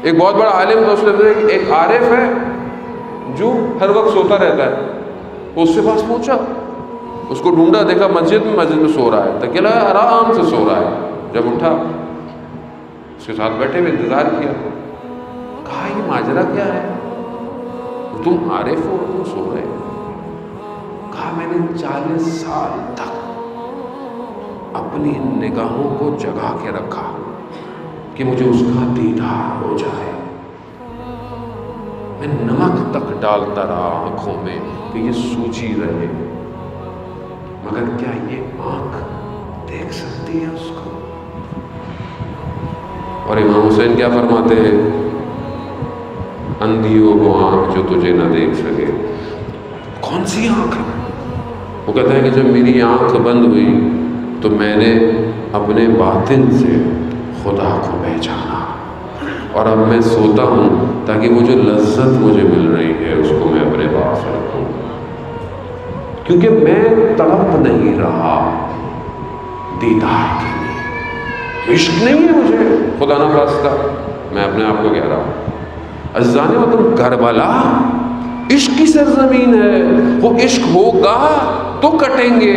ایک بہت بڑا عالم تھا، اس نے بتایا کہ ایک عارف ہے جو ہر وقت سوتا رہتا ہے. اس کے پاس پہنچا، اس کو ڈھونڈا، دیکھا مسجد میں سو رہا ہے، تکیہ لگایا آرام سے سو رہا ہے. جب اٹھا اس کے ساتھ بیٹھے ہوئے انتظار کیا، کہا یہ ماجرا کیا ہے، تم عارف ہو تم سو رہے ہو؟ کہا میں نے 40 سال تک اپنی نگاہوں کو جگا کے رکھا کہ مجھے اس کا دیدار ہو جائے. میں نمک تک ڈالتا رہا آنکھوں میں کہ یہ سوجی رہے، مگر کیا یہ آنکھ دیکھ سکتی ہے اس کو؟ اور امام حسین کیا فرماتے ہیں؟ اندھیوں کو آنکھ جو تجھے نہ دیکھ سکے. کون سی آنکھ ہے؟ وہ کہتا ہے کہ جب میری آنکھ بند ہوئی تو میں نے اپنے باطن سے خدا کو پہچانا، اور اب میں سوتا ہوں تاکہ وہ جو لذت مجھے مل رہی ہے اس کو میں اپنے پاس رکھوں، کیونکہ میں تڑپ نہیں رہا دیدار کے لیے. عشق نہیں ہے مجھے خدا نہ خواستہ، میں اپنے آپ کو کہہ رہا ہوں. عزیزان وطن، کربلا عشق کی سرزمین ہے. وہ عشق ہوگا تو کٹیں گے،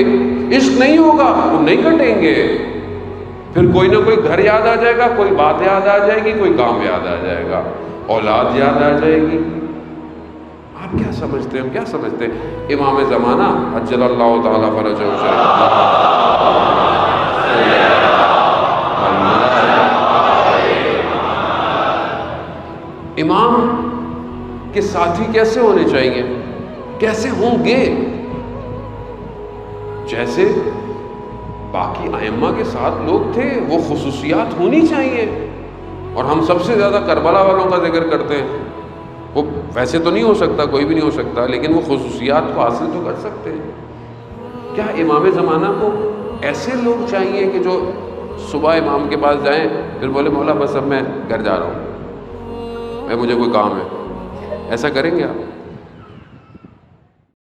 عشق نہیں ہوگا تو نہیں کٹیں گے. پھر کوئی نہ کوئی گھر یاد آ جائے گا، کوئی بات یاد آ جائے گی، کوئی کام یاد آ جائے گا، اولاد یاد آ جائے گی. آپ کیا سمجھتے ہیں، ہم کیا سمجھتے ہیں؟ امام زمانہ عجل اللہ تعالیٰ فرجہ امام کے ساتھی کیسے ہونے چاہیے، کیسے ہوں گے؟ جیسے باقی ائمہ کے ساتھ لوگ تھے، وہ خصوصیات ہونی چاہیے. اور ہم سب سے زیادہ کربلا والوں کا ذکر کرتے ہیں. وہ ویسے تو نہیں ہو سکتا، کوئی بھی نہیں ہو سکتا، لیکن وہ خصوصیات کو حاصل تو کر سکتے ہیں. کیا امام زمانہ کو ایسے لوگ چاہیے کہ جو صبح امام کے پاس جائیں پھر بولے مولا بس اب میں گھر جا رہا ہوں، مجھے کوئی کام ہے؟ ایسا کریں گے آپ؟